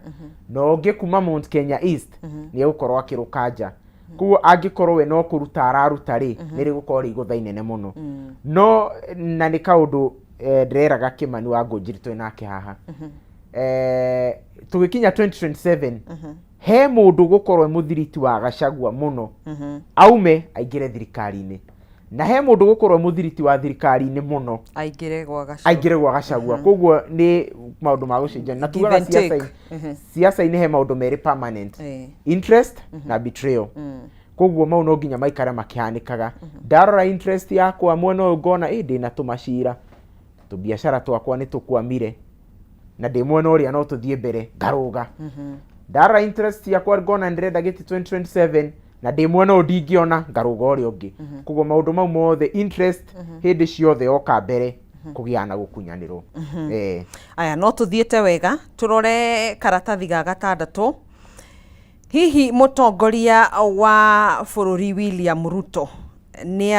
no ungi kuma Mount Kenya East ni egukorwo akiruka nja kuo angikorwo we no kuruta araruta ri ni rigukorwo igutha inene muno no na ni kaundu ndreraga Kimani wa Ngũnjiri nake haha tugikinya 2027 he mundu gukorwo muthiriti wa Gachagua muno aume aingire thirikari-ini na he mundu gukorwo muthiriti wa thirikari-ini muno aingire gwa Gachagua koguo ni maundu ma gucenjania na tugaga siasa-ini he maundu meri permanent interest na betrayal koguo mau no nginya maikare makihanikaga ndarora interest yakwa mwena uyu ngona ndina tumacira biashara twakwa ni tukwamire na ndi mwena uria no tuthie mbere ngaruga ndara interest yakwa ngona ndirenda giti 2027 na ndi mwena ndingiona ngaruga uria ungi koguo maundu mau mothe interest hindi ciothe oka mbere kugiana gukunyanirwo aya no tuthiete wega turore karatathi ga gatandatu hihi mutongoria wa bururi William Ruto ni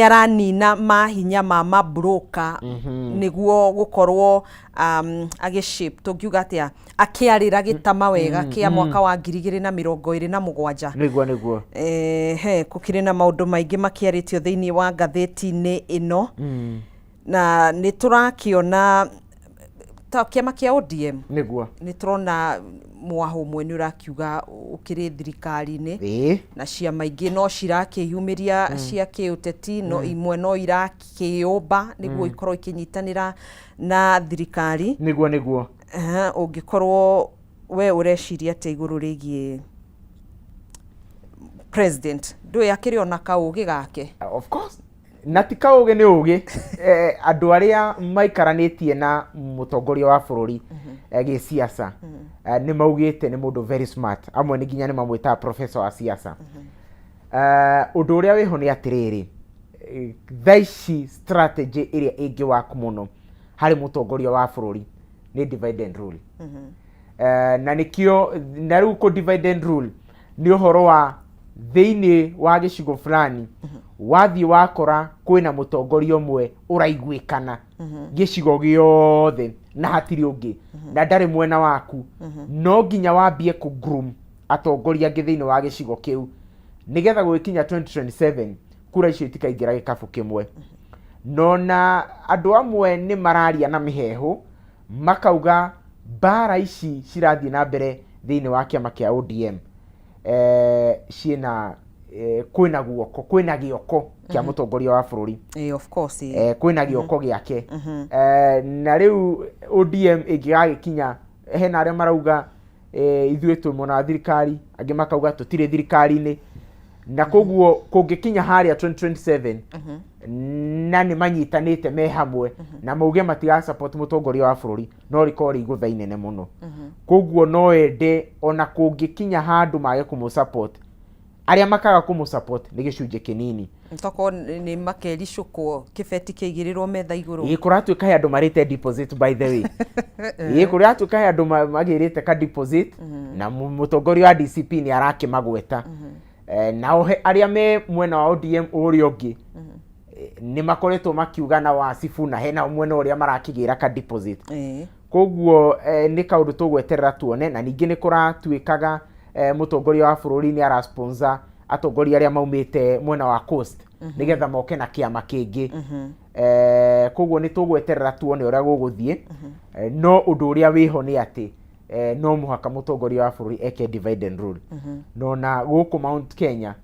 aranina mahinya ma mabroka niguo gukorwo agishape tungiuga atia akiarira gitama wega kia mwaka wa 2027 niguo kukire na maundu maingi makiaritio thiini wa ngatheti-ini ino na ni turakiona ta kiama kia ODM niguo ni turona mwaho mwene urakiuga ukiri thirikari-ini na ciama ingi no cirakiyumiria cia kiuteti no imwe no irakiyumba niguo ikorwo ikinyitanira na thirikari niguo ungikorwo we ureciria ati iguru rigie president ndui akiri ona kaugi gake of course na ti kaugi ni ugi andu aria maikaranitie na mutongoria wa bururi gi siasa ni maugite ni mundu very smart amwe ni ginya ni mamwita professor wa siasa undu uria wiho ni atiriri thaici strategy iria ingi waku muno hari mutongoria wa bururi ni divide and rule na nikio na riu ko divide and rule ni uhoro wa thiini wa gicigo fulani wathi wakora kwina mutongoria umwe uraiguikana gicigo giothe na hatiri ungi na ndari mwena waku no nginya wambie ku groom atongoria ngi thiini wa gicigo kiu nigetha gwikinya 2027 kura icio itikaingira gikabu kimwe no na andu amwe ni mararia na mihehu makauga bara ici cirathie na mbere thiini wa kiama kia ODM ciina kwina guoko kwina gioko kia mutongoria wa bururi of course kwina gioko giake na riu ODM igigagikinya hena aria marauga ithuĩ twĩ mwena wa thirikari angĩ makauga tũtirĩ thirikari-inĩ na koguo kungikinya haria 2027 na ni manyitanite me hamwe na mauge matiga support mutongoria wa bururi no rikori igutha inene muno koguo no ende ona kungikinya handu mage kumu support aria makaga kumu support ni gicunje kinini ntoko ni makericukwo kibeti kigirirwo metha iguru kuratuika he andu marite deposit by the way kuratuika he andu magirite ka deposit na mutongoria wa DCP ni arakimagweta nao aria me mwena wa ODM uri ongi ni makoretwo makiuga na wasifu na hena mwena uria marakigira ka deposit koguo ni kaundu tugweterera tuone na ningi ni kuratuikaga mutongoria wa bururi ni ara sponsor atongoria aria maumite mwena wa coast nigetha moke na kiama kingi koguo ni tugweterera tuone uria guguthie no undu uria wiho ni ati no muhaka mutongoria wa bururi eke divide and rule no na guku Mount Kenya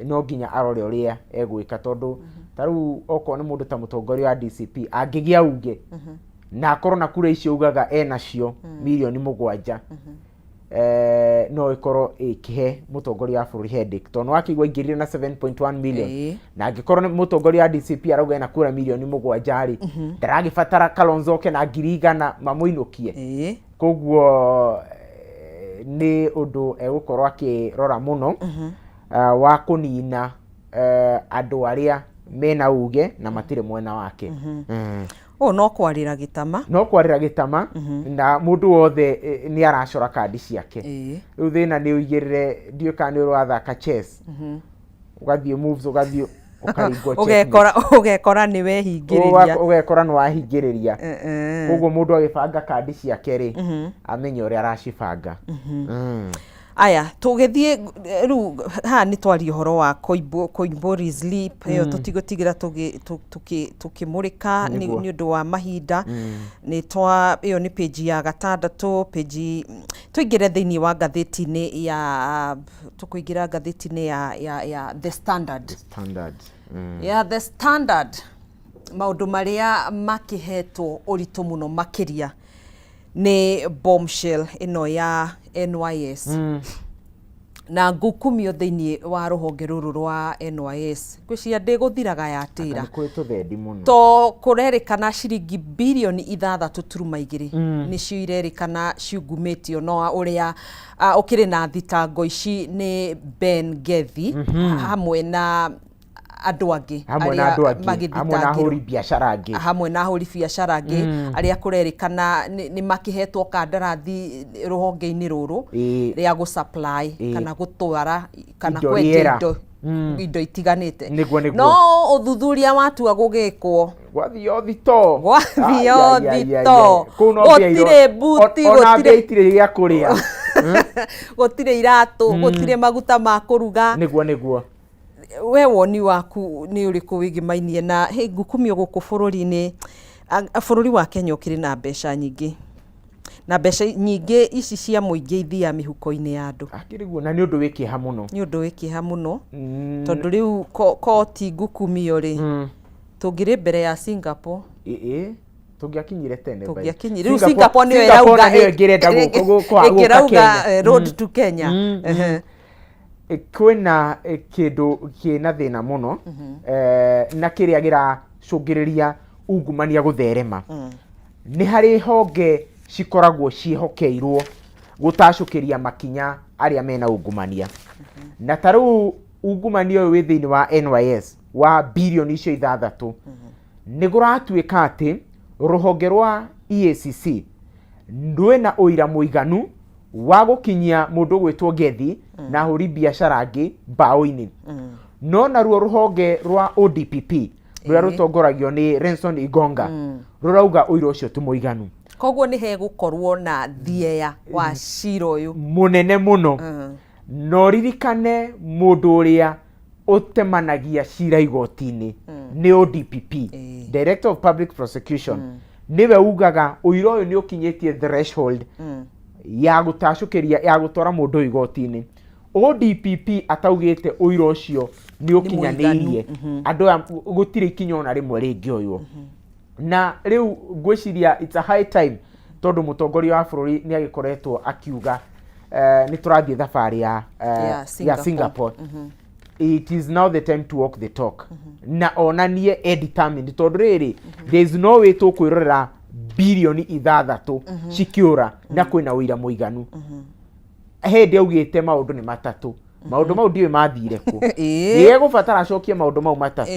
no ginya arore uria egwika tondu taru oko ni mundu ta mutongoria wa DCP angigia uge na akorwo na kura icio ugaga enacio milioni 7 no ikoro ikihe mutongoria wa bururi headache tondu wakigwa ingirire na 7.1 million na angikorwo ni mutongoria wa DCP arauga na kura milioni 7 ri ndaragibatara Kalonzo ke na ngirigana mamuinukie koguo ni undu egukorwo akirora muno wa kunina andu aria mena uge na matire mwena wake no kwarira gitama na mundu wothe ni aracora kandi ciake riu thina ni uigirire ndiuka ni urathaka chess ugathie moves ugathie ugekora ni wehingiriria koguo mundu agibanga kandi ciake ri amenye uria aracibanga aya tugithie ru ha ni twari horo wa Koimburi sleep yo tutigutigira tukimurika ni undu wa mahinda ni twa iyo ni page ya 6 page tuigire thiini wa gatheti-ini ya tukuigira gatheti-ini ya The Standard ya The Standard maundu maria makihetwo uritu muno makiria ni bombshell ino ya NYS na ngukumio thiini wa ruhonge ruru rwa NYS kwiciria ndiguthiraga yatira to kurerikana ciringi bilioni 6.2 nicio irerikana ciungumitio no uria ukiri na thitango ici ni Ben Gethi hamwe na andu angi hamwe na huri biacara angi aria kurerikana ni makihetwo kandarathi ruhonge-ini ruru ria gu supply kana gutwara kana kwendia indo itiganite no uthuthuria watua gugikwo gwathio thito gutire buti gutire gya kuria gutire iratu gutire maguta ma kuruga niguo we woni waku ni uriku wigimainie na ngukumio guku bururi-ini bururi wa Kenya ukiri na mbeca nyingi na mbeca nyingi ici cia muingi ithia mihuko-ini ya andu akiriguo na ni undu wikiha muno tondu riu koti ngukumio ri tungiri mbere ya Singapore tungiakinyire tene riu Singapore niyo irauga road to Kenya kwina kindu kina thina muno na kiria gira cungiriria ungumania gutherema ni hari honge cikoragwo cihokeirwo gutacukiria makinya aria mena ungumania na taru ungumania uyu wi thiini wa NYS wa bilioni icio 6 ni guratuika ati ruhonge rwa EACC ndwena uira muiganu wa gukinyia mundu gwitwo Gethi na huri biacara angi bao-ini no na ruo ruhonge rwa ODPP ruria rutongoragio ni Renson Igonga rurauga uira ucio tu muiganu koguo ni hegukorwo na thieya wa cira uyu munene muno no ririkane mundu uria utemanagia cira igoti-ini ni ODPP Director of Public Prosecution niwe ugaga uira uyu ni ukinyitie threshold ya gutacukiria ya gutora mundu igoti-ini ODPP ataugite uira ucio ni ukinyanirie andu gutire ikinyo na rimwe ringi uyu na riu ngwiciria it's a high time tondu mutongoria wa bururi ni agikoretwo akiuga ni turathie thabari ya Singapore. It is now the time to walk the talk. Na onanie determined tondu riri there is no way to kwirorera bilioni 6 cikiura na kwina wira muiganu. Hindi augite maundu ni matatu. Maundu mau ndiwe mathire ku. Ye gubatara acokie maundu mau matatu.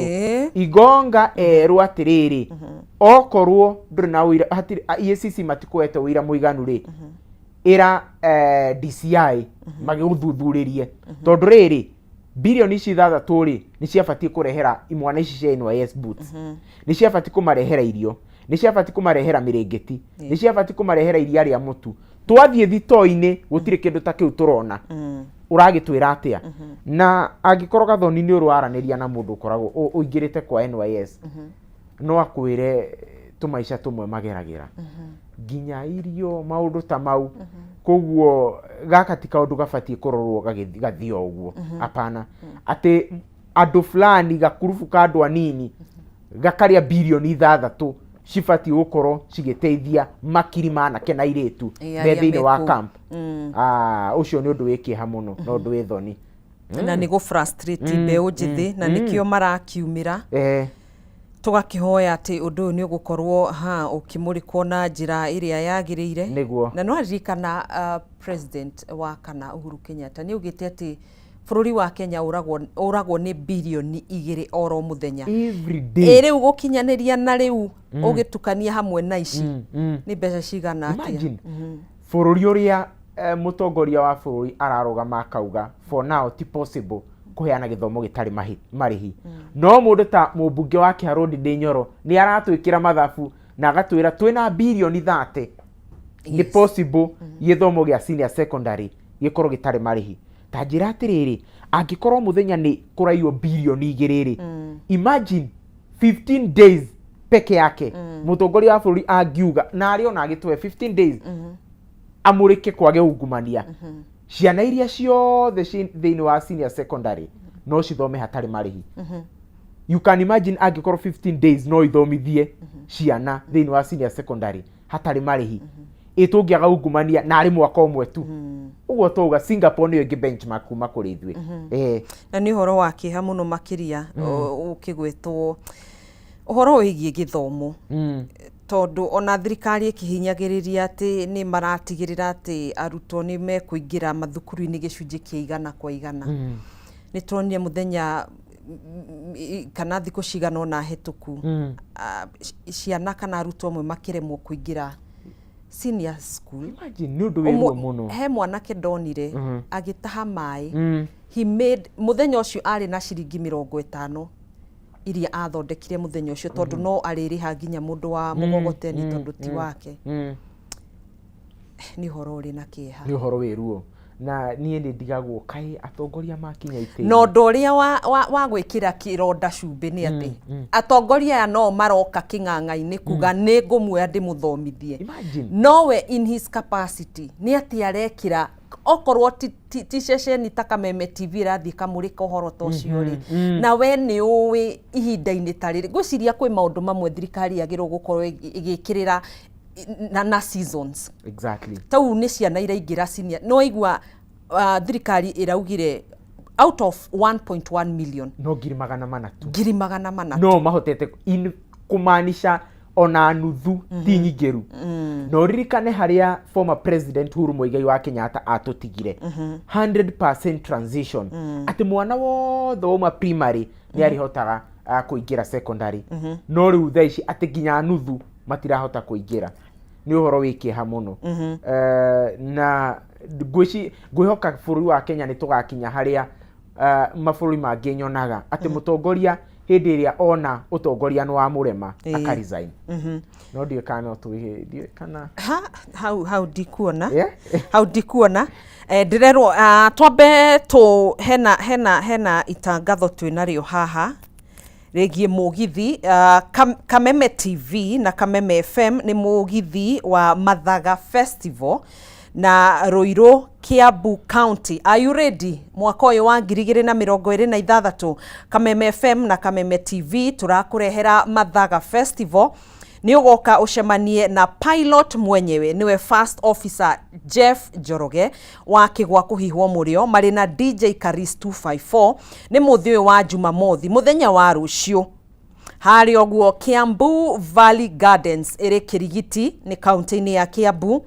Igonga erwa atiriri. Okorwo nduri na wira hatiri EACC matikuete wira muiganu ri. Ira DCI magiguthuthurerie. Tondu riri bilioni ici 6 ri ni ciabatie kurehera imwana ici cia NYS boots. Ni ciabatie kumarehera irio. Ni ciabatie kumarehera mirengeti. Ni ciabatie kumarehera iria ria mutu. Twathie thito-ini gutire kindu ta kiu turona. Uragitwira atia na angikorwo gathoni ni urwaraniria na mundu ukoragwo uingirite kwa NYS no akwire tumaisha tumwe mageragira ginya irio maundu ta mau koguo gakati kaundu gabatie kurorwo gathio uguo apana ati andu fulani gakurufu ka andu anini gakaria bilioni 6 cibati gukorwo cigiteithia makiri manake na iritu bethe-ini wa camp. Ucio ni undu wikiha muno no undu withoni na ni go frustrate mbeu njithi na nikio marakiumira tugakihoya ati undu ni ugukorwo ukimurikwo na njira iria yagiriire na no aririkana president wa kana Uhuru Kenyatta ni ugite ati bururi wa Kenya uragwo ni bilioni 2 oro muthenya every day. Riu gukinyaniria na riu ugitukania hamwe na ici ni mbeca cigana atia. Imagine bururi uria mutongoria wa bururi ararugama akauga for now ti possible kuheana githomo gitari marihi. No mundu ta mubunge wa Kiharu Ndindi Nyoro ni aratwikira mathabu na agatwira twina bilioni 30 ni possible githomo gia senior secondary gikorwo gitari marihi. Ta njira atiriri angikorwo muthenya ni kuraiyo bilioni 2 imagine 15 days peke yake mutongoria wa bururi angiuga na ari ona agitwe 15 days amurike kwage ungumania ciana iria ciothe thiini wa senior secondary no cithome hatari marihi. You can imagine angikorwo 15 days no ithomithie ciana thiini wa senior secondary hatari marihi. Itungiaga ungumania na ari mwaka umwe tu. Uguo tuga Singapore niyo ingi benchmark kuma kuri ithwe. Na ni horo wakiha muno makiria ukigwetwo uhoro wigie githomo tondu ona thirikari ikihinyagiriria ati ni maratigirira ati arutwo ni mekuingira mathukuru-ini gicunji kia 100%. Ni turonire muthenya kana thiku cigana na hituku ciana kana arutwo amwe makiremwo kuingira senior school. Imagine nundu wiruo muno. He mwanake ndonire agitaha mai he made muthenya ucio ari na ciringi 50 iria athondekire muthenya ucio tondu no aririha nginya mundu wa mugogoteni tondu ti wake. Ni horo uri na kieha. Ni horo wiruo na nie ndi ndigagwo kai atongoria makinya ite no ndoria wa gwikira kironda cumbi ni ati atongoria ya no maroka king'ang'a-ini kuga ni ngumwe ndi muthomithie nowe in his capacity ni ati arekira okorwo ti ceceni ta Kameme TV rathi kamurika uhoro ta ucio ri na we ni uwi ihinda-ini tariri gwiciria kwi maundu mamwe thirikari yagirwo gukorwo igikirira na seasons. Exactly. Tau ni ciana iraingira senior no igwa thirikari iraugire out of 1.1 million no ngiri magana mana no mahotete kumanisha ona nuthu ti nyingiru. No ririkane haria former president Uhuru Muigai wa Kenyatta atutigire 100% transition ati mwana wothe uma primary ni arihotaga kuingira secondary no riu thaici ati nginya nuthu matirahota kuingira. Ni uhoro wikiha muno. Na ngwihoka bururi wa Kenya ni tugakinya haria mabururi mangi nyonaga ati mutongoria hindi iria ona utongoria ni wa murema akaresign. No ndiye kana tuhiye kana how dikuona how dikuona ndirerwo twambe tu hena itangatho twinario haha regie mugithi Kameme TV na Kameme FM ni mugithi wa Mathaga Festival na Ruiru, Kiambu County. Are you ready? Mwaka uyu wa 2026 Kameme FM na Kameme TV turakurehera Mathaga Festival ni ugoka ucemanie na pilot mwenyewe niwe first officer Jeff Njoroge wa kigwa kuhihwo murio mari na DJ Karis 254 ni muthio wa Jumamothi muthenya wa rucio hari oguo Kiambu Valley Gardens iri Kirigiti ni kaunti-ini ya Kiambu.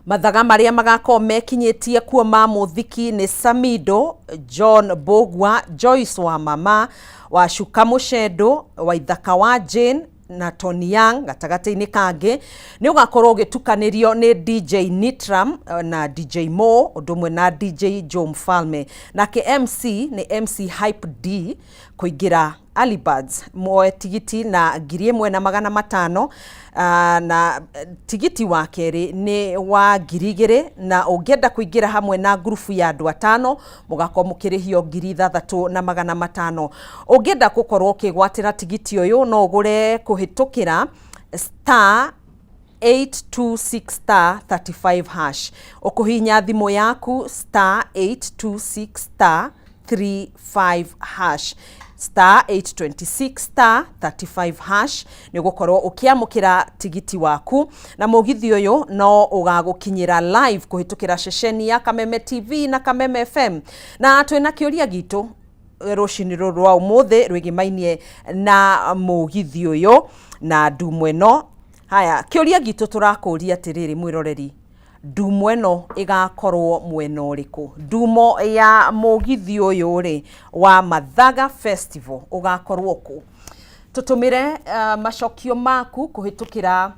Mathaga maria magakorwo mekinyitie kuo ma muthiki ni Samido, John Bogwa, Joyce wa Mama, wa Shuka Mushendo, wa Ithaka wa Jane na Tony Young gatagati-ini kangi ni ugakorwo ugitukanirio ni DJ Nitram na DJ Mo undumwe na DJ Joe Mfalme nake MC ni MC Hype D kuingira Alibirds moe tigiti na 1,500 na tigiti wa keri ni wa 2,000 na ungenda kuingira hamwe na grupu ya andu 5 mugakorwo mukirihio 3,500 ungenda gukorwo ukigwatira tigiti uyu no ugure kuhitukira star 826 star 35 hash ukuhinya thimu yaku star 826 star 35 hash star 826 star 35 hash ni gukorwo ukiamukira tigiti waku na mugithi uyu no ugagukinyira live kuhitukira ceceni ya Kameme TV na Kameme FM na twina kiuria gitu rucini ruru wa umuthi rwigimainie na mugithi uyu na ndumweno. Haya, kiuria gitu turakuria atiriri mwiroreri, ndumo eno igakorwo mwena uriku? Ndumo ya mugithi uyu ri wa Mathaga Festival ugakorwo ku? Tutumire macokio maku kuhitukira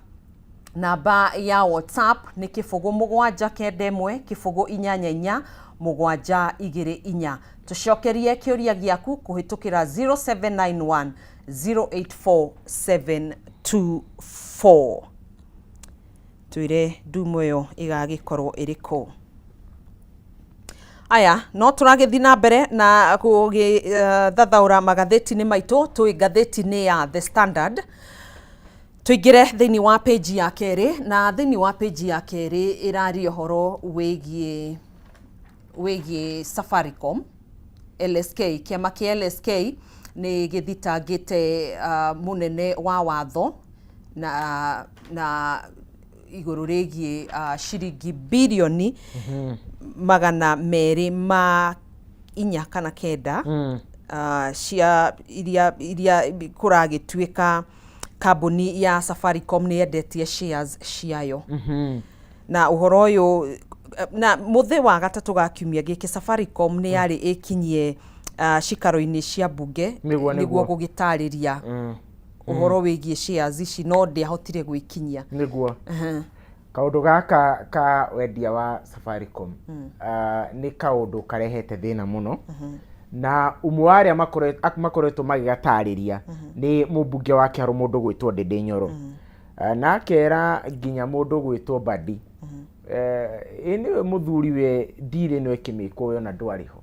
namba ya WhatsApp ni 0771 084 724 tucokerie kiuria giaku kuhitukira 0791 084 724. Tuire ndumo yo igagikorwo iriku? Aya no turagithi na mbere na thathaura magatheti-ini maitu twi ngatheti-ini ya The Standard. Tuingire thiini wa page ya keri na thiini wa page ya keri irari uhoro wigie Safaricom LSK. Kiama kia LSK ni githitangite munene wa watho na iguru rigie shiringi bilioni 204 kana 9 cia iria kuragituika kambuni ya Safaricom ni endetie shares ciayo. Na uhoro uyu na muthe wa gatatu ga kiumia giki Safaricom ni yari ikinyie cikaro-ini cia bunge niguo gugitariria uhoro wigie shares ici no ndiahotire gwikinyia niguo kaundu gaka ka wendia wa Safaricom ni kaundu karehete thina muno na umwe wa aria makoretwo magigatariria ni mubunge wa Kiharu mundu gwitwo Ndindi Nyoro na kera nginya mundu gwitwo Badi ini muthuri we ndire no ekimiko yo na ndwariho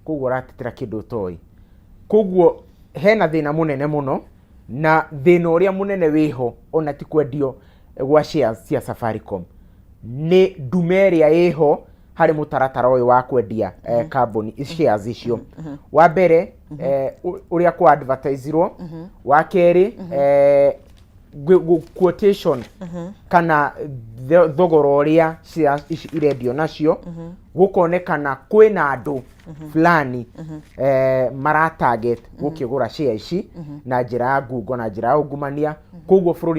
koguo ratetera kindu toi koguo hena thina munene muno na thina uria munene wiho ona ti kwendio gwa shares cia Safaricom ni ndumeria iho hari mutaratara uyu wa kwendia company shares icio wa mbere uria kwa advertiserwo wa keri quotation kana thogoro uria shares ici irendio nacio gukonekana kwina andu fulani mara target gukigura shares ici na njira ya ngungo na njira ya ungumania koguo